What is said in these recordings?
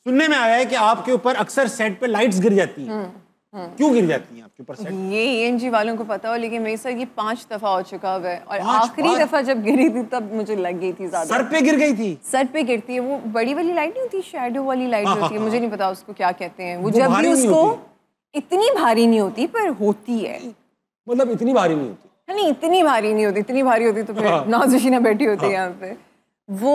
सुनने में आया है कि आपके ऊपर अक्सर सेट पे लाइट्स गिर जाती हैं। क्यों गिर जाती हैं आपके ऊपर सेट? ये एएनजी वालों को पता हो, लेकिन मेरे साथ ये 5 दफा हो चुका हुआ है और आखिरी दफा जब गिरी थी तब मुझे लग गई थी ज्यादा। सर पे गिर गई थी? सर पे गिरती है, वो बड़ी वाली लाइट नहीं होती, शैडो वाली लाइट होती है, मुझे नहीं पता उसको क्या कहते हैं। वो जब भी उसको इतनी भारी नहीं होती पर होती है। मतलब इतनी भारी नहीं होती? नहीं, इतनी भारी नहीं होती। इतनी भारी होती तो फिर नाज़िशीना बैठी होती है यहाँ पे। वो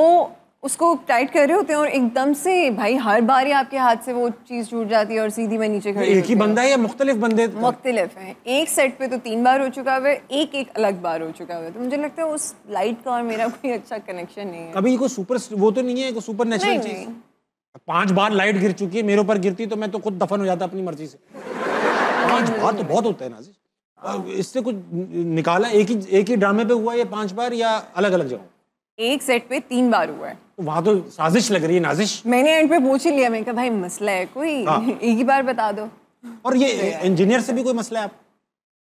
उसको टाइट कर रहे होते हैं और एकदम से भाई हर बार ही आपके हाथ से वो चीज़ टूट जाती है और सीधी मैं नीचे खड़ी। एक ही बंदा है या मुख्तलिफ बंदे? मुख्तलिफ हैं। एक सेट पे तो 3 बार हो चुका है, एक अलग बार हो चुका है। तो मुझे लगता है उस लाइट का और मेरा कोई अच्छा कनेक्शन नहीं है। कभी कोई सुपर वो तो नहीं है, कोई सुपर नेचुरल चीज? 5 बार लाइट गिर चुकी है, मेरे ऊपर गिरती तो मैं तो खुद दफन हो जाता अपनी मर्जी से। 5 बार तो बहुत होता है नाज़िश। इससे कुछ निकाला? एक ही ड्रामे पे हुआ ये 5 बार या अलग अलग जगह? एक सेट पे 3 बार हुआ है। तो वहाँ तो साजिश लग रही है। नाज़िश मैंने एंड पे पूछ ही लिया, मैंने कहा भाई मसला है कोई? एक ही बार बता दो। और ये इंजीनियर से भी कोई मसला है आप?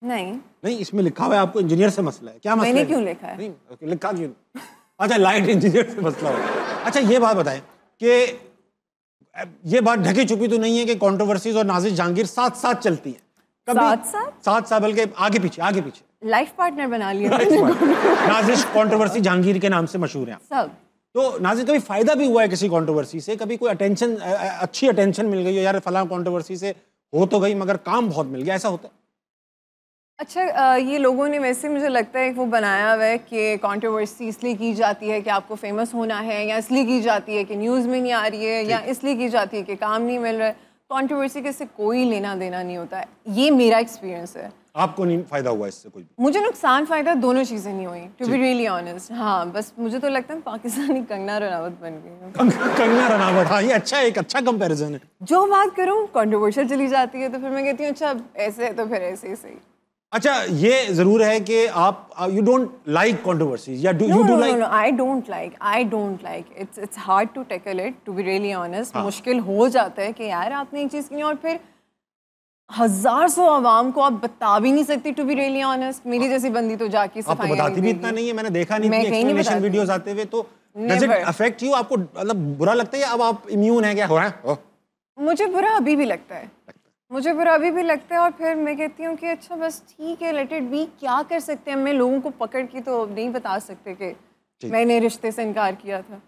नहीं, इसमें लिखा हुआ है आपको इंजीनियर से मसला है। क्या मसला? मैंने क्यों लिखा है? नहीं लिखा क्यों? अच्छा, लाइट इंजीनियर से मसला हो। अच्छा, ये बात बताएं कि ये बात ढकी छुपी तो नहीं है कि कंट्रोवर्सीज और नाज़िश जहांगीर साथ साथ चलती हैं? साथ साथ बल्कि आगे पीछे लाइफ पार्टनर बना लिया। नाज़िश कंट्रोवर्सी जहांगीर के नाम से मशहूर है सब। तो नाज़िश कभी फायदा भी हुआ है किसी कंट्रोवर्सी से? कभी कोई अटेंशन, अच्छी अटेंशन मिल गई हो, यार फलां कंट्रोवर्सी से हो तो गई मगर काम बहुत मिल गया, ऐसा होता है? अच्छा, ये लोगों ने वैसे मुझे लगता है वो बनाया हुआ है कि कंट्रोवर्सी इसलिए की जाती है कि आपको फेमस होना है, या इसलिए की जाती है कि न्यूज़ में नहीं आ रही है, या इसलिए की जाती है कि काम नहीं मिल रहा है। कंट्रोवर्सी के से कोई लेना देना नहीं होता है। ये मेरा एक्सपीरियंस है। आपको नहीं फायदा हुआ इससे कोई? मुझे नुकसान फायदा दोनों चीज़ें नहीं हुई, टू बी रियली ऑनेस्ट। हाँ, बस मुझे तो लगता है पाकिस्तानी कंगना रनावत बन गई। कंगना रनावत, हाँ ये एक अच्छा कंपैरिजन है। जो बात करूँ कंट्रोवर्शियल चली जाती है तो फिर मैं कहती हूँ अच्छा ऐसे है तो फिर ऐसे ही सही। अच्छा, ये जरूर है कि आप यू डोंट लाइक कंट्रोवर्सीज या you do like? No, I don't like it's hard to tackle it, to be really honest. मुश्किल हो जाता है कि यार आपने एक चीज़ की और फिर 1000 आवाम को आप बता भी नहीं सकती, टू बी रियली ऑनेस्ट। मेरी जैसी बंदी तो जाके आप तो बताती भी इतना नहीं है, मैंने देखा नहीं थी एक्सप्लेनेशन वीडियोस आते हुए। तो डज इट अफेक्ट यू? आपको मतलब बुरा लगता है या अब आप इम्यून है क्या? हो रहा है? मुझे बुरा अभी भी लगता है, मुझे बुरा अभी भी लगता है। और फिर मैं कहती हूँ कि अच्छा बस ठीक है, लेट इट बी। क्या कर सकते हैं? मैं लोगों को पकड़ के तो नहीं बता सकते कि मैंने रिश्ते से इनकार किया था।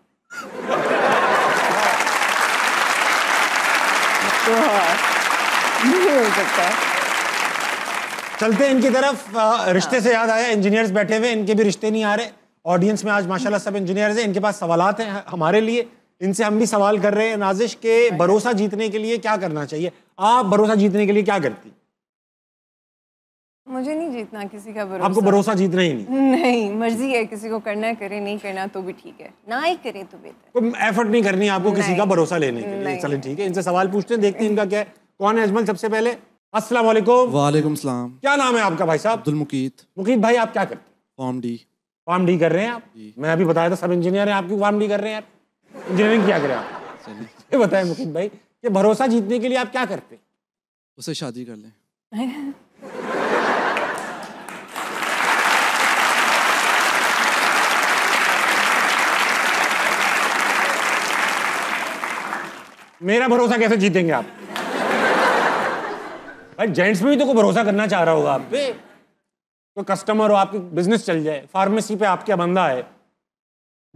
तो नहीं हो सकता। चलते हैं इनकी तरफ। रिश्ते से याद आया, इंजीनियर्स बैठे हुए, इनके भी रिश्ते नहीं आ रहे। ऑडियंस में आज माशाल्लाह सब इंजीनियर्स हैं, इनके पास सवालात हैं हमारे लिए। इनसे हम भी सवाल कर रहे हैं नाज़िश के भरोसा जीतने के लिए क्या करना चाहिए। आप भरोसा जीतने के लिए क्या करती? मुझे नहीं जीतना किसी का भरोसा। आपको भरोसा जीतना ही नहीं, मर्जी है, किसी को करना है करे, नहीं करना तो भी ठीक है, ना ही करे तो बेहतर। कोई एफर्ट नहीं करनी आपको किसी का भरोसा लेने के लिए? चलिए ठीक है, इनसे सवाल पूछते हैं, देखते हैं इनका क्या है। कौन है अजमल सबसे पहले? अस्सलाम वालेकुम। वालेकुम सलाम। क्या नाम है आपका भाई साहब? अब्दुल मुकीत। मुकीत भाई, आप क्या करते हैं? फॉर्म डी कर रहे हैं आप? मैं अभी बताया था सब इंजीनियर हैं, आप क्यों फॉर्म डी कर रहे हैं यार? इंजीनियरिंग क्या करें आप? ये बताएं मुकीत भाई कि भरोसा जीतने के लिए आप क्या करते हैं? उससे शादी कर लें। मेरा भरोसा कैसे जीतेंगे आप? भाई जेंट्स में भी तो कोई भरोसा करना चाह रहा होगा आप पे। तो कस्टमर हो, आपकी बिजनेस चल जाए, फार्मेसी पे आपका बंदा है,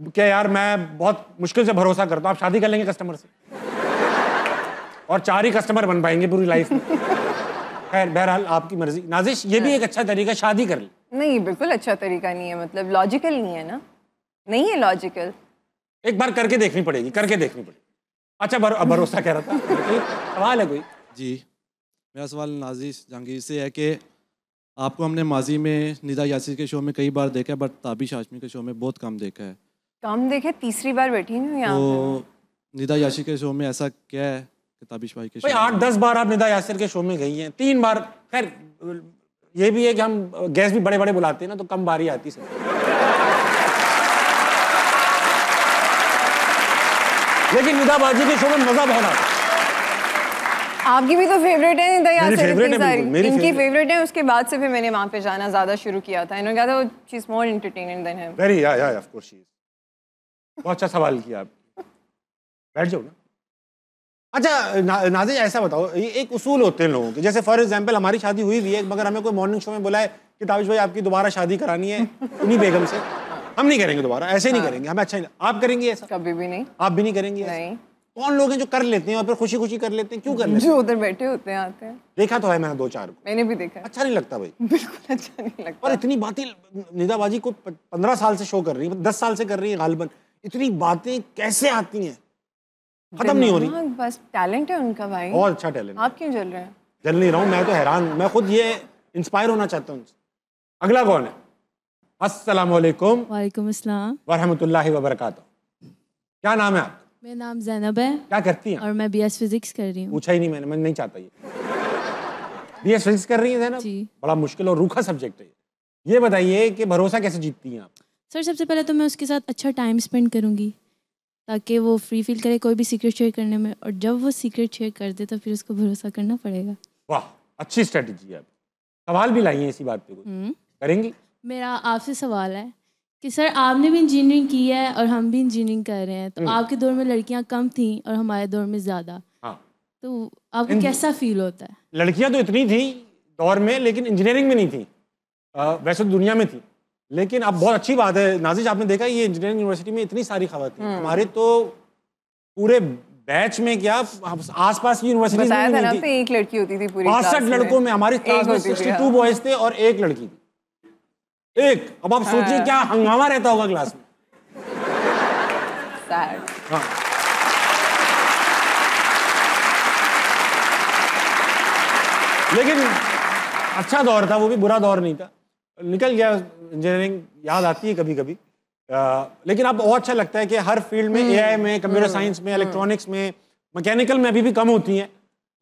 क्या यार मैं बहुत मुश्किल से भरोसा करता हूँ, आप शादी कर लेंगे कस्टमर से? और 4 ही कस्टमर बन पाएंगे पूरी लाइफ में। खैर बहरहाल आपकी मर्जी। नाज़िश, ये भी एक अच्छा तरीका, शादी कर ले। नहीं, बिल्कुल अच्छा तरीका नहीं है, मतलब लॉजिकल नहीं है ना, नहीं है लॉजिकल। एक बार करके देखनी पड़ेगी, अच्छा भरोसा कह रहा था। सवाल है कोई? जी, मेरा सवाल नाज़िश जहांगीर से है कि आपको हमने माजी में निदा यासिर के शो में कई बार देखा है, बट ताबिश हाशमी के शो में बहुत कम देखा है। कम देखे? तीसरी बार बैठी हूँ यहाँ तो निदा यासिर के शो में ऐसा क्या है कि ताबिश भाई के शो? 8-10 बार आप निदा यासिर के शो में गई हैं, 3 बार। खैर ये भी है कि हम गेस्ट भी बड़े बड़े बुलाते हैं ना, तो कम बारी आती सब। लेकिन निदा बाजी के शो में मजा बहुत आता है। आपकी भी तो फेवरेट है निदा यासिर, इनकी फेवरेट है। उसके बाद से फिर मैंने वहाँ पे जाना ज़्यादा शुरू किया था। इन्होंने कहा था she is more entertaining than him. Very या ऑफ कोर्स शी इज। बहुत अच्छा सवाल किया आप। बैठ जाओ ना। अच्छा नाज़िर ऐसा बताओ, ये एक उसूल होते हैं लोगों के, जैसे फॉर एग्जांपल हमारी शादी हुई भी है, मगर हमें कोई मॉर्निंग शो में बोला है कि ताबिश भाई आपकी दोबारा शादी करानी है उन्हीं बेगम से, हम नहीं करेंगे दोबारा, ऐसे नहीं करेंगे, हमें अच्छा नहीं। आप करेंगे ऐसा? कभी भी नहीं। आप भी नहीं करेंगे? नहीं। कौन लोग हैं जो कर लेते हैं और फिर खुशी खुशी कर लेते हैं? क्यों कर लेते हैं? जो उधर बैठे होते हैं आते हैं। देखा तो है मैंने 2-4 को। मैंने भी देखा है। अच्छा नहीं लगता भाई, बिल्कुल अच्छा नहीं लगता। और इतनी बातें निदाबाजी को 15 साल से शो कर रही है, 10 साल से कर रही है गालिबन, इतनी बातें कैसे आती हैं, खत्म नहीं हो रही। बस टैलेंट है उनका भाई। बहुत अच्छा टैलेंट। आप क्यों जल रहे हैं? जल नहीं रहा हूँ, मैं तो हैरान, मैं खुद ये इंस्पायर होना चाहता हूँ। अगला कौन है? अस्सलाम वालेकुम। वालेकुम अस्सलाम वरहमतुल्लाहि वबरकातुहू। क्या नाम है आपका? मेरा नाम जैनब है क्या करती हैं? और मैं बीएस फिजिक्स कर रही हूँ। पूछा ही नहीं मैंने, मैं नहीं चाहता ये। बीएस फिजिक्स कर रही है ना? जी। बड़ा मुश्किल और रूखा सब्जेक्ट है ये बताइए कि भरोसा कैसे जीतती हैं आप? सर सबसे पहले तो मैं उसके साथ अच्छा टाइम स्पेंड करूँगी ताकि वो फ्री फील करे कोई भी सीक्रेट शेयर करने में, और जब वो सीक्रेट शेयर कर दे तो फिर उसको भरोसा करना पड़ेगा। वाह, अच्छी स्ट्रेटजी है। सवाल भी लाई है इसी बात पे, कुछ करेंगी? मेरा आपसे सवाल है कि सर आपने भी इंजीनियरिंग की है और हम भी इंजीनियरिंग कर रहे हैं, तो आपके दौर में लड़कियां कम थी और हमारे दौर में ज़्यादा, हाँ, तो आपको कैसा फील होता है? लड़कियां तो इतनी थी दौर में, लेकिन इंजीनियरिंग में नहीं थी। वैसे तो दुनिया में थी, लेकिन अब बहुत अच्छी बात है नाजिश, आपने देखा ये इंजीनियरिंग यूनिवर्सिटी में इतनी सारी खवातीन, हमारे तो पूरे बैच में क्या आसपास की यूनिवर्सिटी बताया था ना, में पे एक लड़की होती थी पूरी 62 लड़कों में, हमारी क्लास में 62 बॉयज थे और एक लड़की थी, एक। अब आप सोचिए क्या हंगामा रहता होगा क्लास में। हाँ। लेकिन अच्छा दौर था वो भी, बुरा दौर नहीं था, निकल गया। इंजीनियरिंग याद आती है कभी कभी, लेकिन अब बहुत अच्छा लगता है कि हर फील्ड में, एआई में, कंप्यूटर साइंस में, इलेक्ट्रॉनिक्स में, मैकेनिकल में अभी भी कम होती हैं,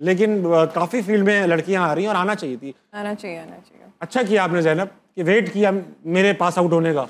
लेकिन काफ़ी फील्ड में लड़कियां आ रही हैं और आना चाहिए थी। आना चाहिए, आना चाहिए। अच्छा किया आपने ज़ैनब कि वेट किया मेरे पास आउट होने का।